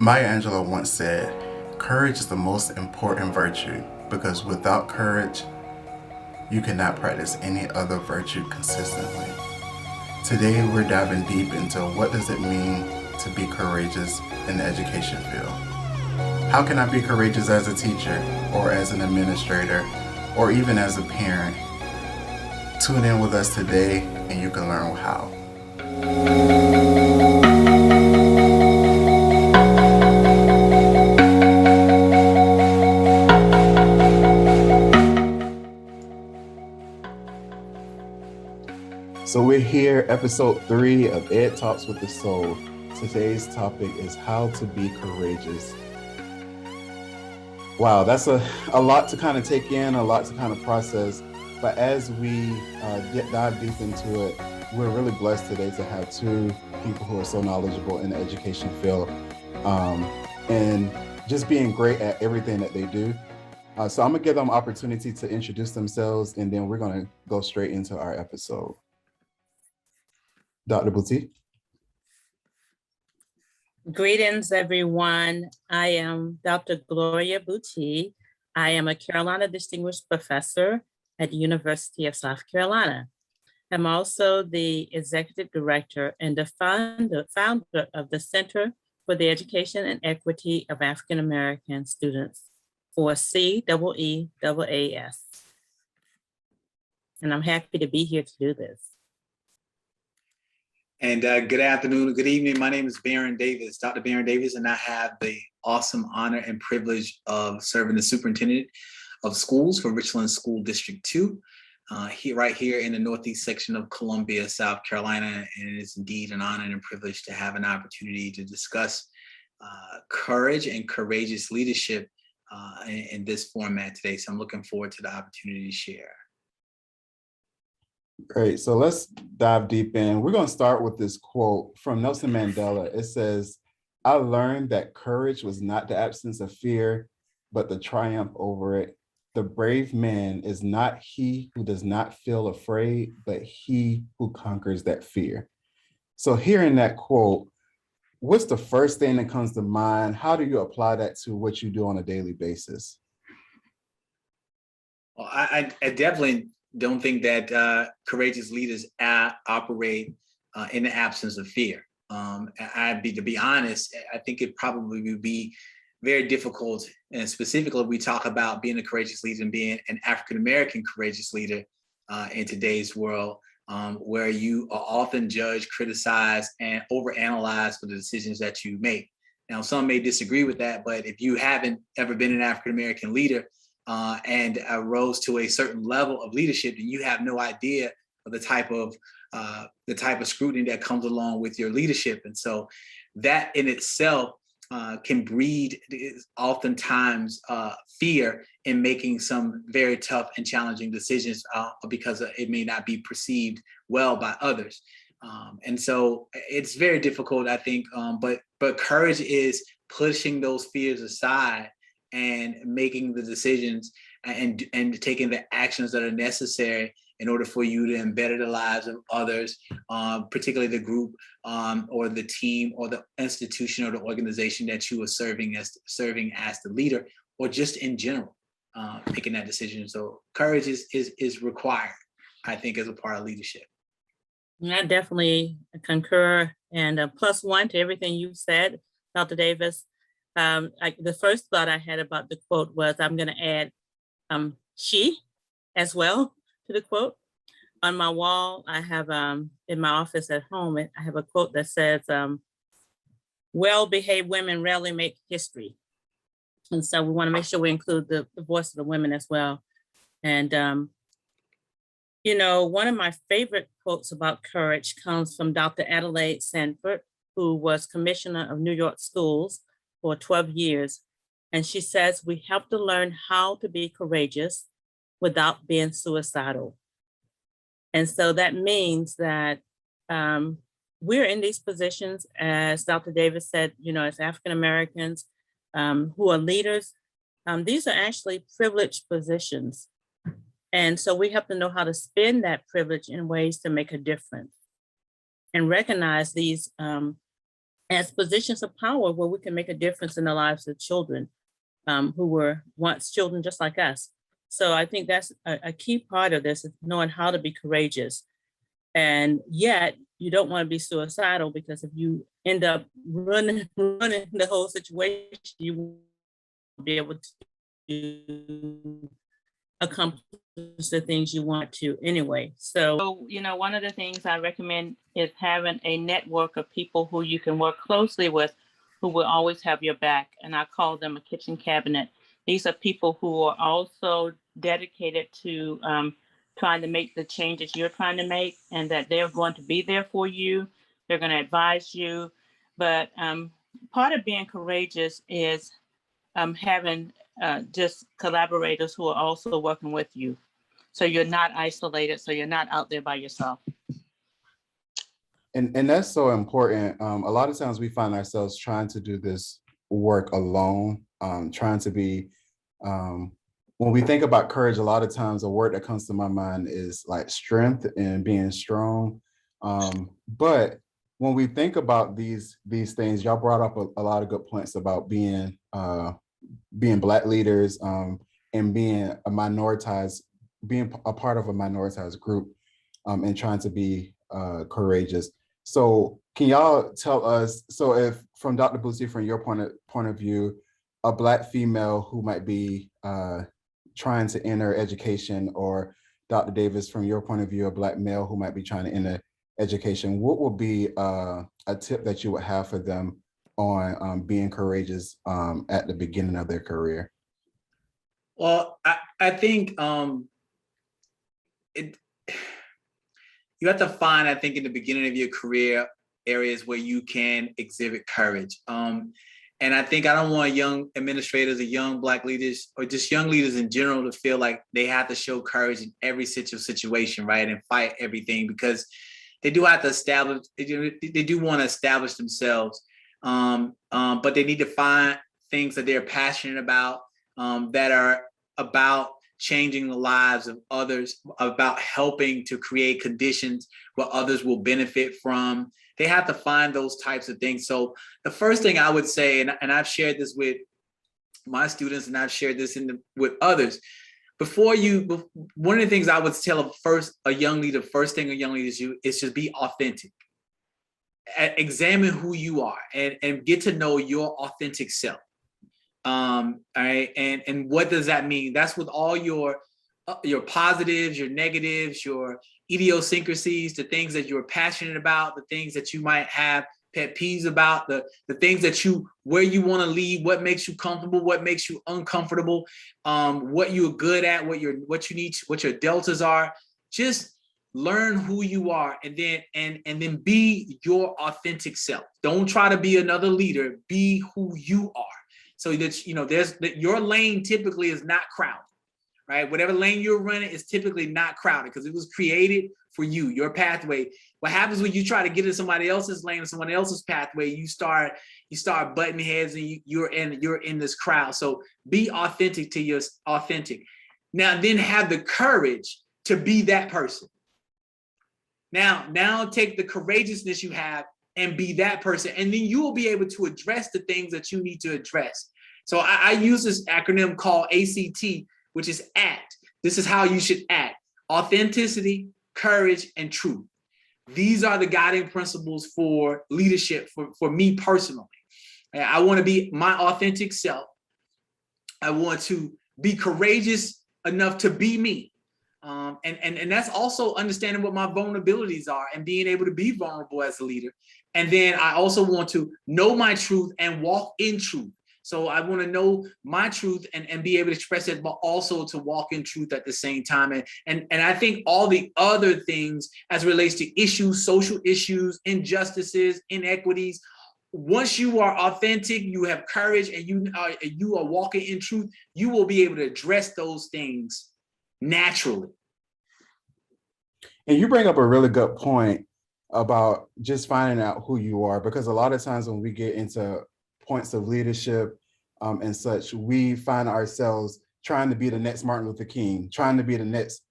Maya Angelou once said, "Courage is the most important virtue because without courage, you cannot practice any other virtue consistently." Today, we're diving deep into what does it mean to be courageous in the education field. How can I be courageous as a teacher or as an administrator or even as a parent? Tune in with us today and you can learn how. So we're here, episode 3 of Ed Talks with the Soul. Today's topic is how to be courageous. Wow, that's a lot to kind of take in, a lot to kind of process. But as we dive deep into it, we're really blessed today to have two people who are so knowledgeable in the education field and just being great at everything that they do. So I'm gonna give them opportunity to introduce themselves, and then we're gonna go straight into our episode. Dr. Boutique. Greetings, everyone. I am Dr. Gloria Bucci. I am a Carolina Distinguished Professor at the University of South Carolina. I'm also the Executive Director and the founder of the Center for the Education and Equity of African American Students, or CEEAAS. And I'm happy to be here to do this. And good afternoon, good evening. My name is Baron Davis, Dr. Baron Davis, and I have the awesome honor and privilege of serving the Superintendent of Schools for Richland School District 2, right here in the Northeast section of Columbia, South Carolina. And it is indeed an honor and privilege to have an opportunity to discuss courage and courageous leadership in this format today. So I'm looking forward to the opportunity to share. Great. So let's dive deep in. We're going to start with this quote from Nelson Mandela. It says, "I learned that courage was not the absence of fear, but the triumph over it. The brave man is not he who does not feel afraid, but he who conquers that fear." So hearing that quote, what's the first thing that comes to mind? How do you apply that to what you do on a daily basis? Well, I definitely don't think that courageous leaders operate in the absence of fear. To be honest, I think it probably would be very difficult, and specifically we talk about being a courageous leader and being an African-American courageous leader in today's world, where you are often judged, criticized, and overanalyzed for the decisions that you make. Now, some may disagree with that, but if you haven't ever been an African-American leader, and rose to a certain level of leadership, and you have no idea of the type of scrutiny that comes along with your leadership. And so that in itself can breed oftentimes fear in making some very tough and challenging decisions because it may not be perceived well by others. And so it's very difficult, I think, but courage is pushing those fears aside and making the decisions and taking the actions that are necessary in order for you to embed the lives of others, particularly the group or the team or the institution or the organization that you are serving as the leader, or just in general, making that decision. So courage is required, I think, as a part of leadership. I definitely concur, and +1 to everything you said, Dr. Davis. The first thought I had about the quote was I'm going to add she as well to the quote. On my wall, I have in my office at home, I have a quote that says, "Well-behaved women rarely make history." And so we want to make sure we include the voice of the women as well. And, one of my favorite quotes about courage comes from Dr. Adelaide Sanford, who was commissioner of New York schools for 12 years. And she says, "We have to learn how to be courageous without being suicidal." And so that means that we're in these positions, as Dr. Davis said, as African Americans who are leaders. These are actually privileged positions. And so we have to know how to spend that privilege in ways to make a difference and recognize these as positions of power where we can make a difference in the lives of children who were once children just like us. So I think that's a key part of this, is knowing how to be courageous. And yet you don't want to be suicidal, because if you end up running the whole situation, you won't be able to accomplish the things you want to anyway. So, one of the things I recommend is having a network of people who you can work closely with, who will always have your back. And I call them a kitchen cabinet. These are people who are also dedicated to trying to make the changes you're trying to make, and that they're going to be there for you. They're going to advise you. But part of being courageous is having just collaborators who are also working with you. So you're not isolated, so you're not out there by yourself. And that's so important. A lot of times we find ourselves trying to do this work alone, trying to be, when we think about courage, a lot of times a word that comes to my mind is like strength and being strong. But when we think about these things, y'all brought up a lot of good points about being Black leaders, and being a part of a minoritized group, and trying to be courageous. So can y'all tell us, so if from Dr. Boosie, from your point of view, a Black female who might be trying to enter education, or Dr. Davis, from your point of view, a Black male who might be trying to enter education, what would be a tip that you would have for them on being courageous at the beginning of their career? Well, I think you have to find, I think, in the beginning of your career, areas where you can exhibit courage. And I think I don't want young administrators or young Black leaders, or just young leaders in general, to feel like they have to show courage in every situation, right? And fight everything, because they do have to establish, they do want to establish themselves. But they need to find things that they're passionate about, that are about changing the lives of others, about helping to create conditions where others will benefit from. They have to find those types of things. So the first thing I would say, and I've shared this with my students, and I've shared this with others, one of the things I would tell a young leader is just be authentic. Examine who you are, and get to know your authentic self. All right, and what does that mean? That's with all your positives, your negatives, your idiosyncrasies, the things that you're passionate about, the things that you might have pet peeves about, the things that where you want to lead, what makes you comfortable, what makes you uncomfortable, what you're good at, what your deltas are. Just learn who you are, and then be your authentic self. Don't try to be another leader. Be who you are. So that your lane typically is not crowded, right? Whatever lane you're running is typically not crowded, because it was created for you, your pathway. What happens when you try to get in somebody else's lane or someone else's pathway, you start butting heads, and you're in this crowd. So be authentic to your authentic. Now, then have the courage to be that person. Now take the courageousness you have and be that person, and then you will be able to address the things that you need to address. So I use this acronym called ACT, which is ACT. This is how you should act: authenticity, courage, and truth. These are the guiding principles for leadership for me personally. I want to be my authentic self. I want to be courageous enough to be me. And that's also understanding what my vulnerabilities are and being able to be vulnerable as a leader. And then I also want to know my truth and walk in truth. So I want to know my truth and be able to express it, but also to walk in truth at the same time. And I think all the other things as it relates to issues, social issues, injustices, inequities, once you are authentic, you have courage, and you are walking in truth, you will be able to address those things naturally. And you bring up a really good point about just finding out who you are, because a lot of times when we get into points of leadership and such, we find ourselves trying to be the next Martin Luther King, trying to be the next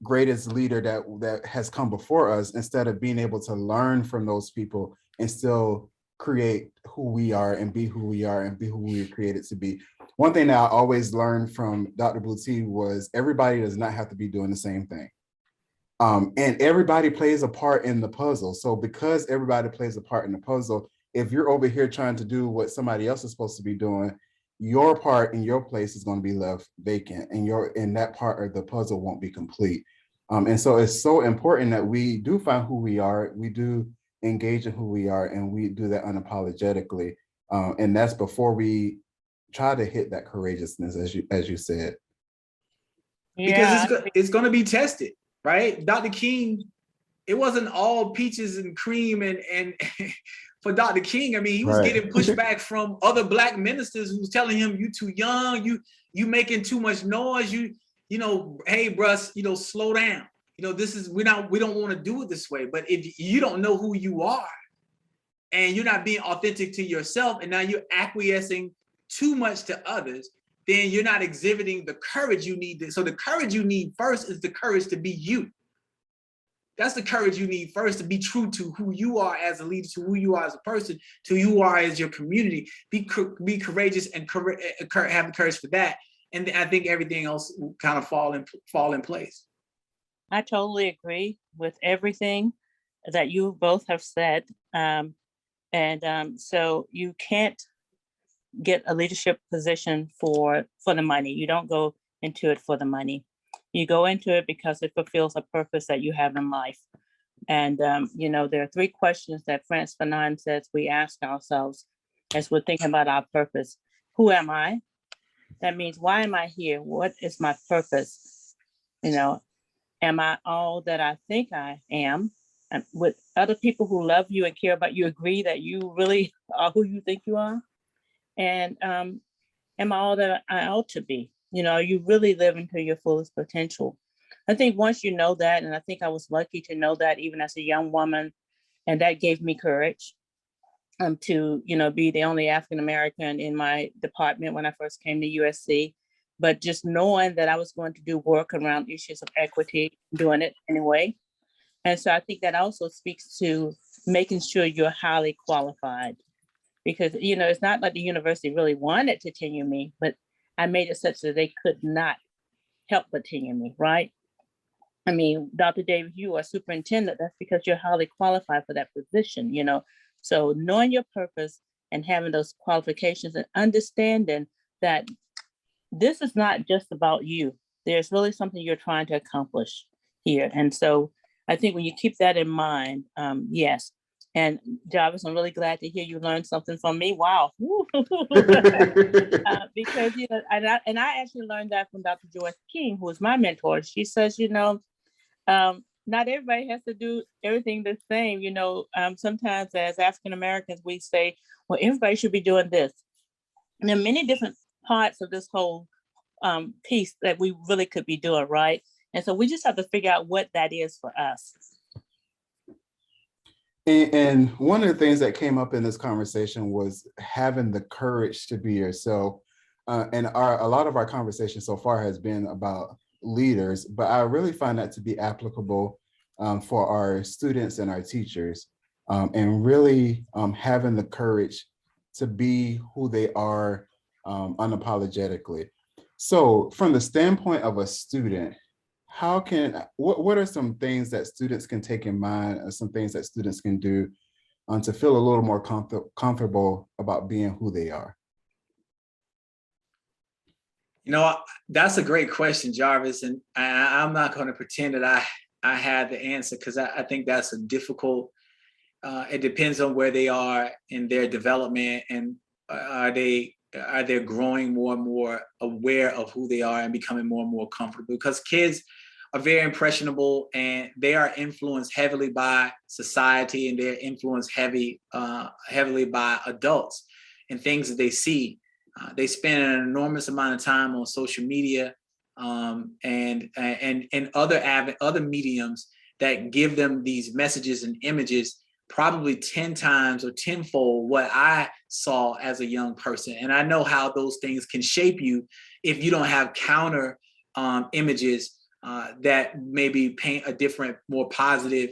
greatest leader that has come before us, instead of being able to learn from those people and still create who we are and be who we are and be who we were created to be. One thing that I always learned from Dr. Blue T was everybody does not have to be doing the same thing. And everybody plays a part in the puzzle. So because everybody plays a part in the puzzle, if you're over here trying to do what somebody else is supposed to be doing, your part in your place is going to be left vacant, and that part of the puzzle won't be complete. And so it's so important that we do find who we are, we do engage in who we are, and we do that unapologetically. And that's before we try to hit that courageousness, as you said. Because it's going to be tested, right? Dr. King, it wasn't all peaches and cream and for Dr. King. I mean, he was getting pushback from other Black ministers who was telling him, "You too young, you making too much noise, you know, hey, bruh, you know, slow down. You know, this is, we don't want to do it this way." But if you don't know who you are and you're not being authentic to yourself, and now you're acquiescing too much to others, then you're not exhibiting the courage you need. So the courage you need first is the courage to be you. That's the courage you need first, to be true to who you are as a leader, to who you are as a person, to who you are as your community. Be courageous and have the courage for that. And I think everything else will kind of fall in place. I totally agree with everything that you both have said. So you can't get a leadership position for the money. You don't go into it for the money. You go into it because it fulfills a purpose that you have in life. And, you know, there are 3 questions that Frantz Fanon says we ask ourselves as we're thinking about our purpose. Who am I? That means, why am I here? What is my purpose? You know, am I all that I think I am? And with other people who love you and care about you agree that you really are who you think you are? And am I all that I ought to be? You know, you really live into your fullest potential. I think once you know that, and I think I was lucky to know that even as a young woman, and that gave me courage to, you know, be the only African-American in my department when I first came to USC. But just knowing that I was going to do work around issues of equity, doing it anyway. And so I think that also speaks to making sure you're highly qualified. Because, you know, it's not like the university really wanted to tenure me, but I made it such that they could not help but tenure me, right? I mean, Dr. Davis, you are superintendent. That's because you're highly qualified for that position, you know? So knowing your purpose and having those qualifications and understanding that this is not just about you. There's really something you're trying to accomplish here. And so I think when you keep that in mind, yes. And Jarvis, I'm really glad to hear you learned something from me. Wow. Because, you know, and I actually learned that from Dr. Joyce King, who was my mentor. She says, you know, not everybody has to do everything the same. You know, sometimes as African-Americans, we say, well, everybody should be doing this. And there are many different parts of this whole piece that we really could be doing, right? And so we just have to figure out what that is for us. And one of the things that came up in this conversation was having the courage to be yourself. And a lot of our conversation so far has been about leaders, but I really find that to be applicable for our students and our teachers, and really having the courage to be who they are unapologetically. So from the standpoint of a student, what are some things that students can take in mind, or some things that students can do to feel a little more comfortable about being who they are? You know, that's a great question, Jarvis. And I'm not going to pretend that I had the answer, because I think that's a difficult, it depends on where they are in their development, and are they growing more and more aware of who they are and becoming more and more comfortable, because kids are very impressionable and they are influenced heavily by society, and they're influenced heavily by adults and things that they see. They spend an enormous amount of time on social media and other mediums that give them these messages and images, probably 10 times or tenfold what I saw as a young person. And I know how those things can shape you if you don't have counter images that maybe paint a different, more positive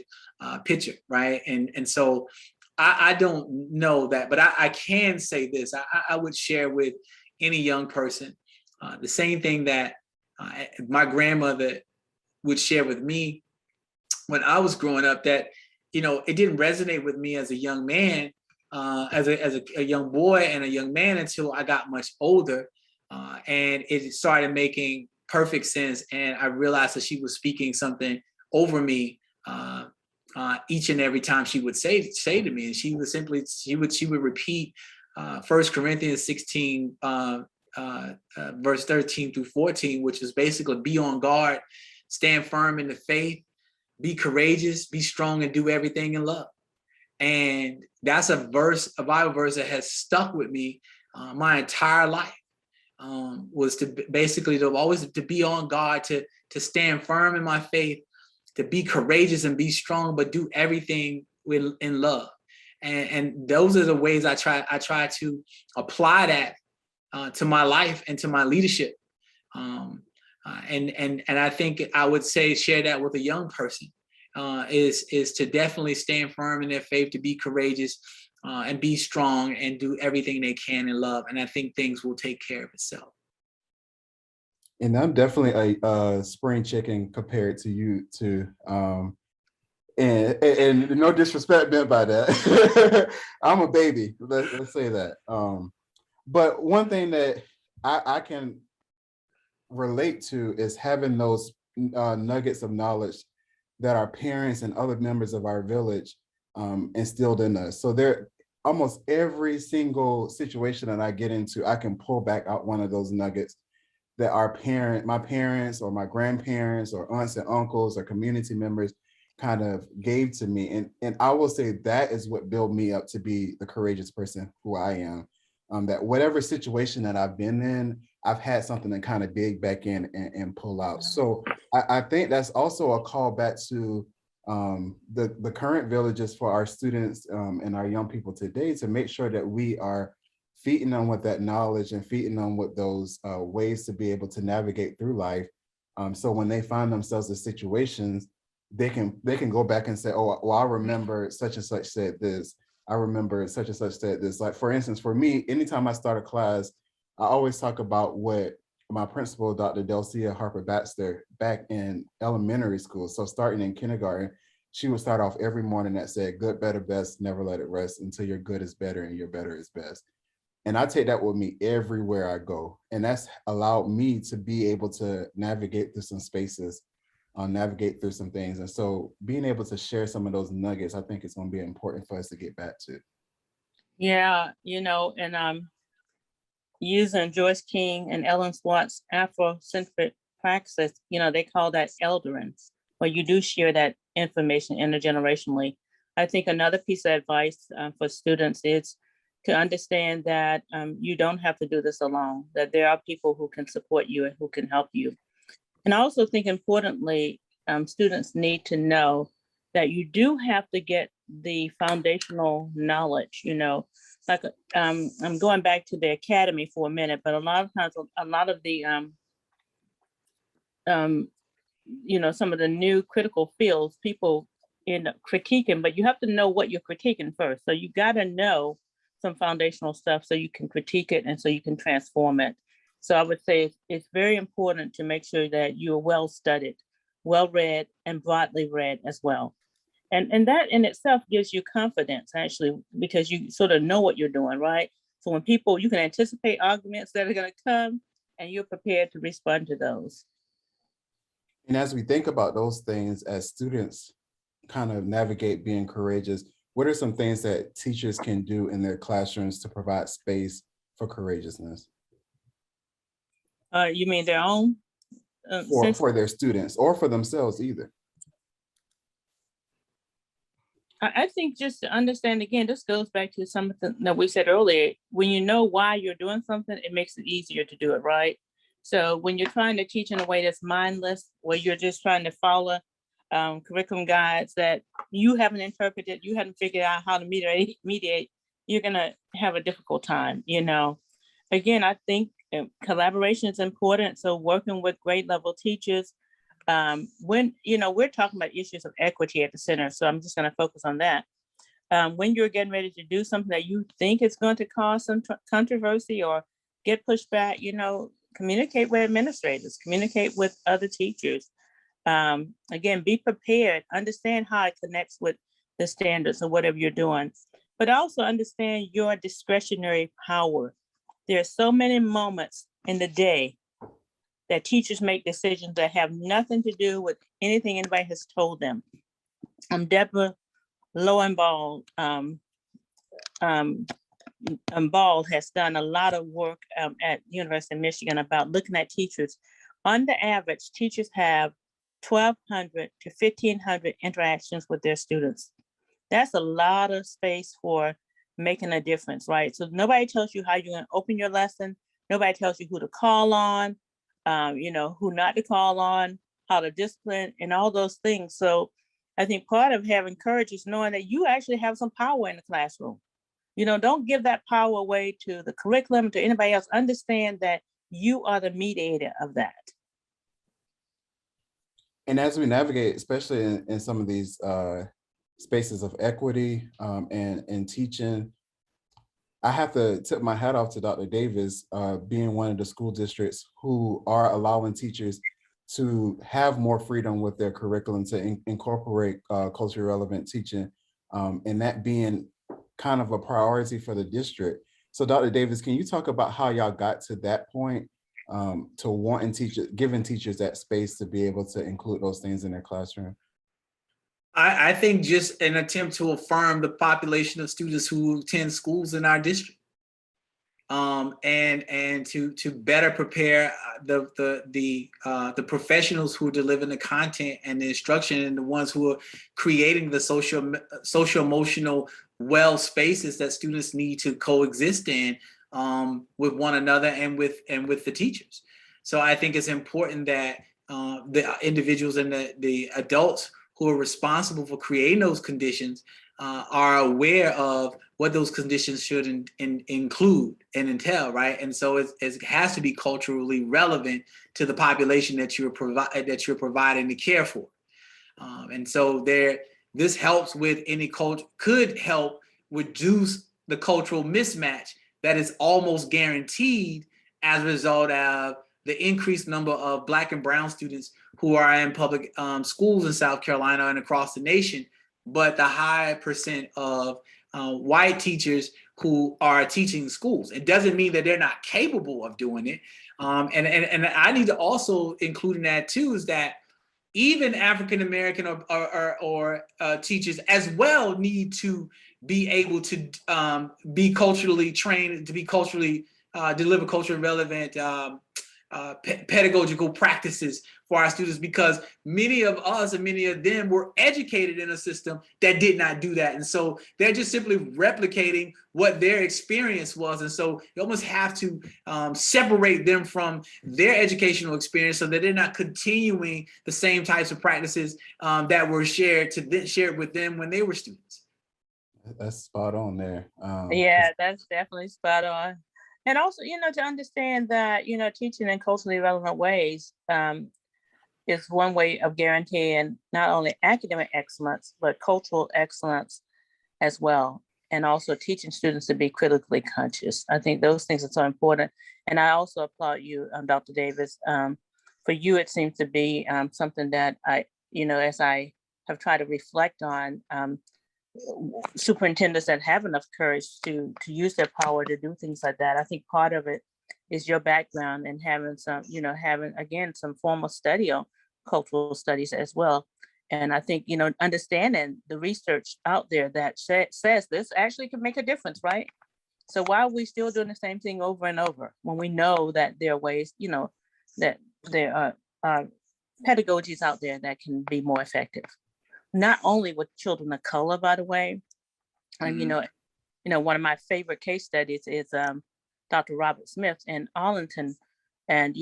picture, right? And so I don't know that, but I can say this. I would share with any young person the same thing that my grandmother would share with me when I was growing up, that, it didn't resonate with me as a young man, as a young boy and a young man, until I got much older. And it started making perfect sense. And I realized that she was speaking something over me each and every time she would say to me. And she would repeat 1 Corinthians 16, verse 13 through 14, which is basically be on guard, stand firm in the faith, be courageous, be strong, and do everything in love. And that's a Bible verse that has stuck with me my entire life. Was to basically to always to be on guard, to stand firm in my faith, to be courageous and be strong, but do everything in love. And those are the ways I try to apply that to my life and to my leadership. And I think I would say share that with a young person is to definitely stand firm in their faith, to be courageous and be strong and do everything they can in love. And I think things will take care of itself. And I'm definitely a spring chicken compared to you two. And no disrespect meant by that. I'm a baby, let's say that. But one thing that I can relate to is having those nuggets of knowledge that our parents and other members of our village instilled in us. So there, almost every single situation that I get into, I can pull back out one of those nuggets that my parents or my grandparents or aunts and uncles or community members kind of gave to me. And I will say that is what built me up to be the courageous person who I am. That whatever situation that I've been in, I've had something to kind of dig back in and pull out. So I think that's also a call back to the current villages for our students and our young people today, to make sure that we are feeding them with that knowledge and feeding them with those ways to be able to navigate through life. So when they find themselves in situations, they can go back and say, oh, well, I remember such and such said this. I remember such and such said this. Like, for instance, for me, anytime I start a class, I always talk about what my principal, Dr. Delcia Harper Baxter, back in elementary school. So starting in kindergarten, she would start off every morning that said, good, better, best, never let it rest until your good is better and your better is best. And I take that with me everywhere I go. And that's allowed me to be able to navigate through some spaces, navigate through some things. And so being able to share some of those nuggets, I think it's going to be important for us to get back to. Yeah, and using Joyce King and Ellen Swartz Afrocentric praxis, they call that eldering, where you do share that information intergenerationally. I think another piece of advice for students is to understand that you don't have to do this alone, that there are people who can support you and who can help you. And I also think importantly, students need to know that you do have to get the foundational knowledge, like I'm going back to the academy for a minute, but a lot of times, a lot of the, some of the new critical fields, people end up critiquing, but you have to know what you're critiquing first. So you got to know some foundational stuff so you can critique it and so you can transform it. So I would say it's very important to make sure that you're well studied, well read, and broadly read as well. And that in itself gives you confidence, actually, because you sort of know what you're doing, right? So when you can anticipate arguments that are going to come and you're prepared to respond to those. And as we think about those things as students kind of navigate being courageous, what are some things that teachers can do in their classrooms to provide space for courageousness? You mean their own? For their students or for themselves either. I think just to understand, again, this goes back to something that we said earlier. When you know why you're doing something, it makes it easier to do it, right? So when you're trying to teach in a way that's mindless, where you're just trying to follow curriculum guides that you haven't interpreted, you haven't figured out how to mediate, you're going to have a difficult time, Again, I think collaboration is important. So working with grade level teachers, when, we're talking about issues of equity at the center. So I'm just going to focus on that. when you're getting ready to do something that you think is going to cause some controversy or get pushback, communicate with administrators, communicate with other teachers. Again, be prepared, understand how it connects with the standards of whatever you're doing, but also understand your discretionary power. There are so many moments in the day that teachers make decisions that have nothing to do with anything anybody has told them. Deborah Lowenbald Bald has done a lot of work at University of Michigan about looking at teachers. On the average, teachers have 1,200 to 1,500 interactions with their students. That's a lot of space for making a difference, right? So nobody tells you how you're going to open your lesson. Nobody tells you who to call on, who not to call on, how to discipline, and all those things. So I think part of having courage is knowing that you actually have some power in the classroom. Don't give that power away to the curriculum, to anybody else. Understand that you are the mediator of that. And as we navigate, especially in some of these spaces of equity and teaching, I have to tip my hat off to Dr. Davis, being one of the school districts who are allowing teachers to have more freedom with their curriculum to incorporate culturally relevant teaching, and that being kind of a priority for the district. So Dr. Davis, can you talk about how y'all got to that point, to wanting giving teachers that space to be able to include those things in their classroom? I think just an attempt to affirm the population of students who attend schools in our district, and to better prepare the professionals who are delivering the content and the instruction, and the ones who are creating the social emotional well spaces that students need to coexist in, with one another and with the teachers. So I think it's important that the individuals and the adults who are responsible for creating those conditions are aware of what those conditions should include and entail, right? And so it has to be culturally relevant to the population that you're providing the care for. And so this helps with could help reduce the cultural mismatch that is almost guaranteed as a result of the increased number of Black and brown students who are in public schools in South Carolina and across the nation, but the high percent of white teachers who are teaching schools. It doesn't mean that they're not capable of doing it. And I need to also include in that too is that even African-American or teachers as well need to be able to be culturally trained, to be culturally, deliver culturally relevant pedagogical practices for our students, because many of us and many of them were educated in a system that did not do that. And so they're just simply replicating what their experience was. And so you almost have to separate them from their educational experience so that they're not continuing the same types of practices that were shared with them when they were students. That's spot on there. Yeah, that's definitely spot on. And also, to understand that, teaching in culturally relevant ways is one way of guaranteeing not only academic excellence, but cultural excellence as well. And also teaching students to be critically conscious. I think those things are so important. And I also applaud you, Dr. Davis. For you, it seems to be something that as I have tried to reflect on, superintendents that have enough courage to use their power to do things like that. I think part of it is your background and having some formal study on cultural studies as well. And I think, understanding the research out there that says this actually can make a difference, right? So why are we still doing the same thing over and over when we know that there are ways, that there are pedagogies out there that can be more effective? Not only with children of color, by the way. One of my favorite case studies is Dr. Robert Smith in Arlington. And,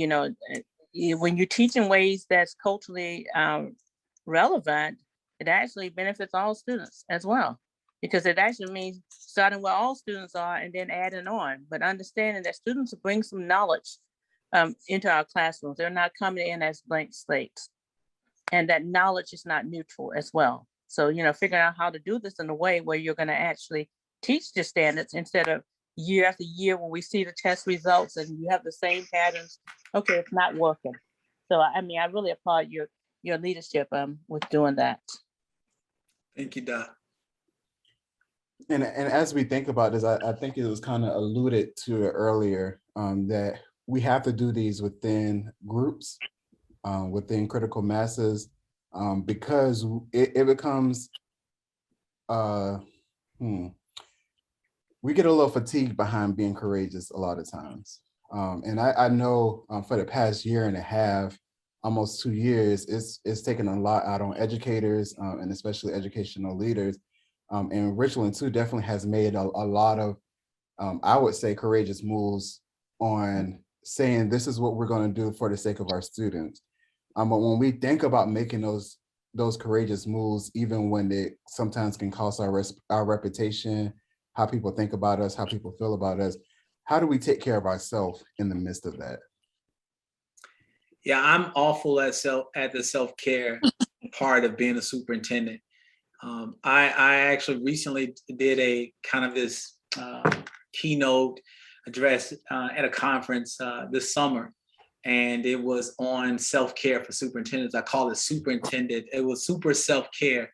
when you teach in ways that's culturally relevant, it actually benefits all students as well, because it actually means starting where all students are and then adding on, but understanding that students bring some knowledge into our classrooms. They're not coming in as blank slates, and that knowledge is not neutral as well. So, figuring out how to do this in a way where you're going to actually teach the standards instead of year after year when we see the test results and you have the same patterns. Okay, it's not working. So, I really applaud your leadership with doing that. Thank you, Doc. And as we think about this, I think it was kind of alluded to earlier that we have to do these within groups, within critical masses, because it becomes, we get a little fatigued behind being courageous a lot of times. And I know for the past year and a half, almost 2 years, it's taken a lot out on educators and especially educational leaders. And Richland too definitely has made a lot of, I would say, courageous moves on saying this is what we're going to do for the sake of our students. But when we think about making those courageous moves, even when they sometimes can cost our reputation, how people think about us, how people feel about us, how do we take care of ourselves in the midst of that? Yeah, I'm awful at the self-care part of being a superintendent. I actually recently did a kind of this keynote address at a conference this summer, and it was on self-care for superintendents. I call it superintendent. It was super self-care,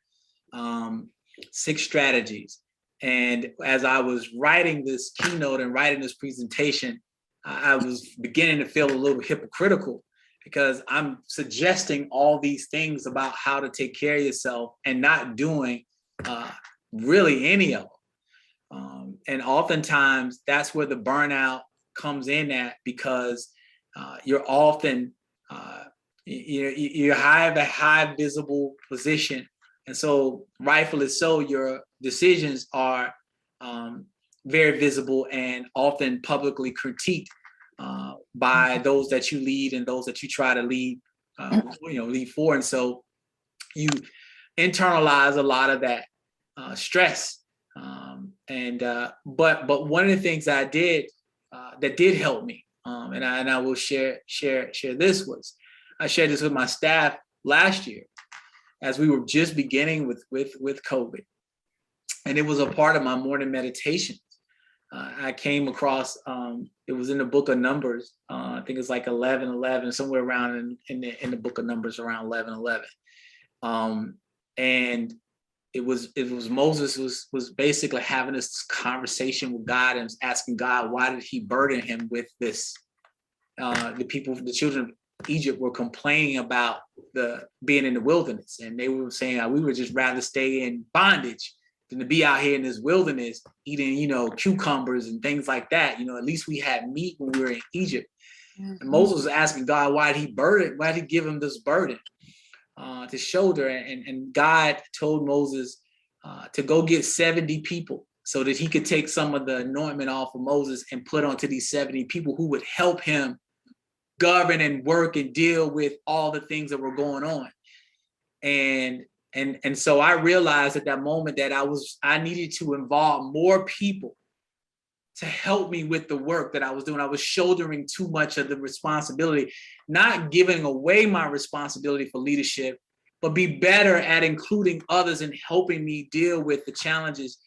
6 strategies. And as I was writing this keynote and writing this presentation, I was beginning to feel a little hypocritical because I'm suggesting all these things about how to take care of yourself and not doing really any of them. And oftentimes that's where the burnout comes in at, because you're often, you have a high visible position. And so rightfully so, your decisions are very visible and often publicly critiqued by those that you lead and those that you try to lead, lead for. And so you internalize a lot of that stress. But one of the things I did that did help me, and I will share this, was I shared this with my staff last year as we were just beginning with COVID. And it was a part of my morning meditation. I came across, it was in the book of Numbers. I think it's like 11:11, somewhere around in the book of Numbers, around 11:11. And it was Moses was basically having this conversation with God and asking God, why did he burden him with this? The children of Egypt were complaining about being in the wilderness, and they were saying, we would just rather stay in bondage than to be out here in this wilderness eating, cucumbers and things like that. At least we had meat when we were in Egypt. Mm-hmm. And Moses was asking God, why did he give him this burden to shoulder? And God told Moses to go get 70 people so that he could take some of the anointment off of Moses and put onto these 70 people who would help him govern and work and deal with all the things that were going on. And so I realized at that moment that I needed to involve more people to help me with the work that I was doing. I was shouldering too much of the responsibility, not giving away my responsibility for leadership, but be better at including others and helping me deal with the challenges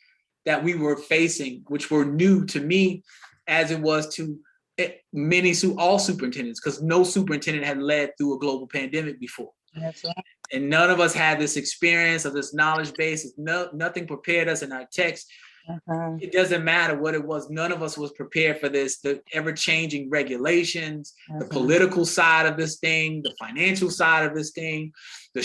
that we were facing, which were new to me as it was to all superintendents, because no superintendent had led through a global pandemic before. That's right. And none of us had this experience or this knowledge base. Nothing prepared us in our text. Uh-huh. It doesn't matter what it was. None of us was prepared for this, the ever-changing regulations, the political side of this thing, the financial side of this thing, the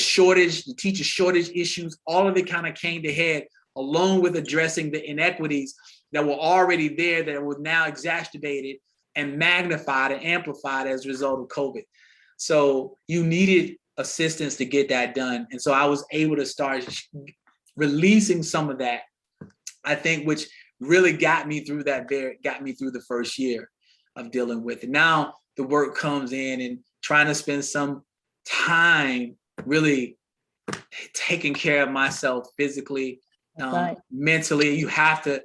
teacher shortage issues, all of it kind of came to head, along with addressing the inequities that were already there that were now exacerbated and magnified and amplified as a result of COVID. So you needed assistance to get that done. And so I was able to start releasing some of that, I think, which really got me through the first year of dealing with it. Now the work comes in and trying to spend some time really taking care of myself physically, mentally. You have to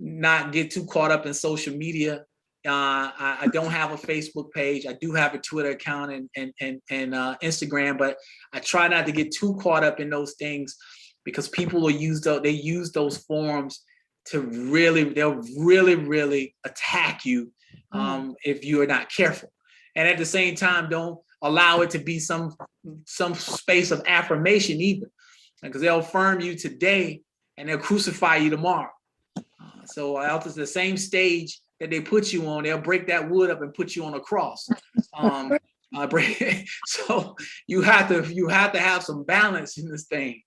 not get too caught up in social media. I don't have a Facebook page. I do have a Twitter account and Instagram, but I try not to get too caught up in those things because people will use those forums to they'll really attack you if you are not careful. And at the same time, don't allow it to be some space of affirmation either, because they'll affirm you today and they'll crucify you tomorrow. So out of the same stage that they put you on, they'll break that wood up and put you on a cross. So you have to have some balance in this thing.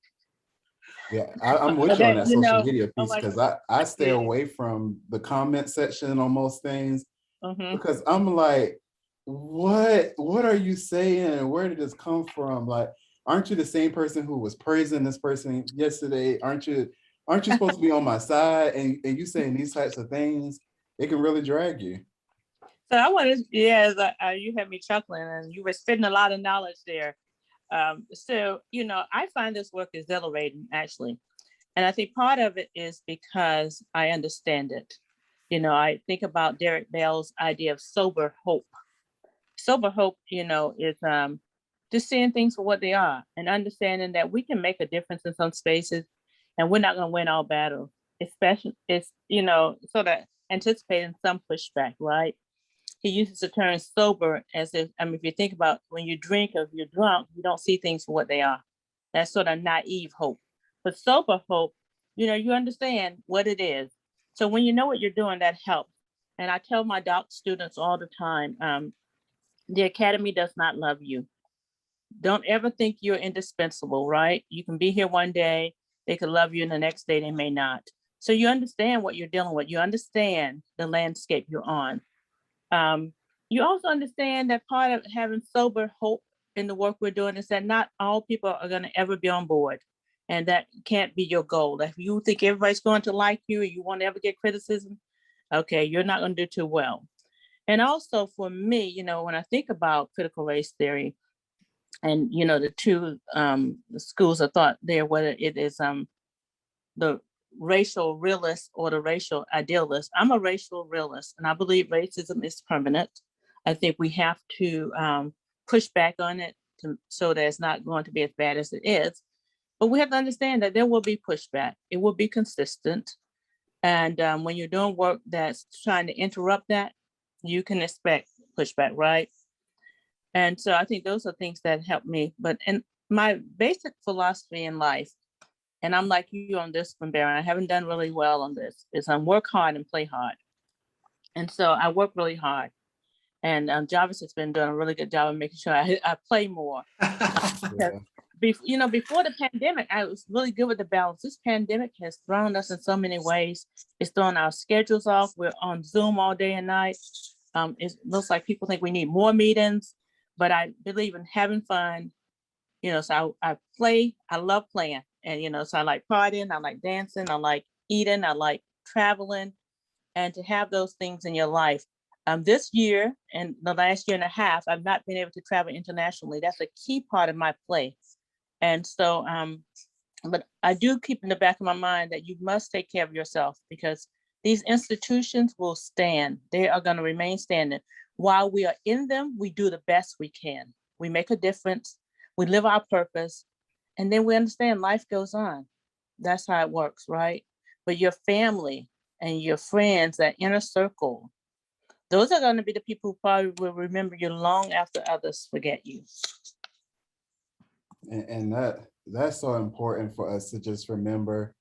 Yeah, I'm with you on that social media piece, because I stay Yeah. away from the comment section on most things, Mhm. because I'm like, what are you saying? Where did this come from? Like, aren't you the same person who was praising this person yesterday? Aren't you supposed to be on my side? And you saying these types of things, it can really drag you. So I want to, you had me chuckling, and you were spitting a lot of knowledge there. So, I find this work exhilarating, actually. And I think part of it is because I understand it. I think about Derek Bell's idea of sober hope. Sober hope, is just seeing things for what they are and understanding that we can make a difference in some spaces, and we're not going to win all battles, especially sort of anticipating some pushback, right? He uses the term sober as if you think about when you drink or if you're drunk, you don't see things for what they are. That's sort of naive hope. But sober hope, you understand what it is. So when you know what you're doing, that helps. And I tell my doc students all the time, the academy does not love you. Don't ever think you're indispensable, right? You can be here one day, they could love you, and the next day they may not. So you understand what you're dealing with. You understand the landscape you're on. You also understand that part of having sober hope in the work we're doing is that not all people are going to ever be on board, and that can't be your goal. If you think everybody's going to like you, or you won't ever get criticism, okay, you're not going to do too well. And also for me, when I think about critical race theory, and the two schools of thought there, whether it is the racial realist or the racial idealist. I'm a racial realist, and I believe racism is permanent. I think we have to push back on it so that it's not going to be as bad as it is. But we have to understand that there will be pushback. It will be consistent. And when you're doing work that's trying to interrupt that, you can expect pushback, right? And so I think those are things that help me. And my basic philosophy in life, and I'm like you on this one, Baron, I haven't done really well on this, is work hard and play hard. And so I work really hard. And Jarvis has been doing a really good job of making sure I play more. Yeah. Before the pandemic, I was really good with the balance. This pandemic has thrown us in so many ways. It's thrown our schedules off. We're on Zoom all day and night. It looks like people think we need more meetings, but I believe in having fun. So I play, I love playing. And, so I like partying, I like dancing, I like eating, I like traveling. And to have those things in your life. This year and the last year and a half, I've not been able to travel internationally. That's a key part of my play. And so, but I do keep in the back of my mind that you must take care of yourself, because these institutions will stand. They are going to remain standing. While we are in them, we do the best we can. We make a difference. We live our purpose. And then we understand life goes on. That's how it works, right? But your family and your friends, that inner circle, those are going to be the people who probably will remember you long after others forget you. And that's so important for us to just remember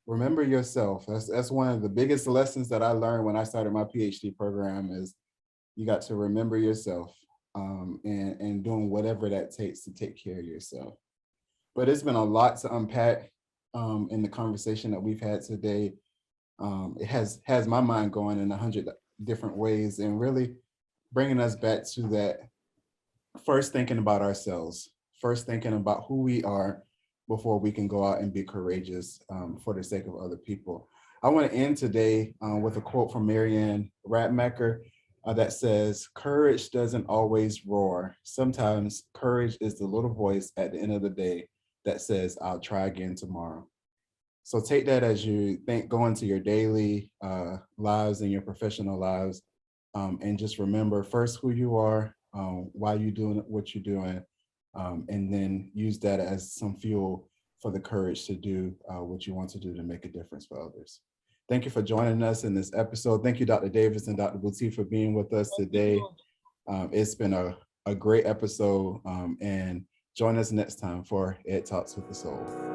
yourself. That's one of the biggest lessons that I learned when I started my PhD program, is you got to remember yourself, and doing whatever that takes to take care of yourself. But it's been a lot to unpack in the conversation that we've had today. It has my mind going in 100 different ways, and really bringing us back to that first thinking about ourselves, first thinking about who we are before we can go out and be courageous for the sake of other people. I want to end today with a quote from Marianne Radmacher that says, "Courage doesn't always roar. Sometimes courage is the little voice at the end of the day that says, I'll try again tomorrow." So take that as you go into your daily lives and your professional lives, and just remember first who you are, why you're doing what you're doing, and then use that as some fuel for the courage to do what you want to do to make a difference for others. Thank you for joining us in this episode. Thank you, Dr. Davis and Dr. Boutte, for being with us today. It's been a great episode, and join us next time for Ed Talks with the Soul.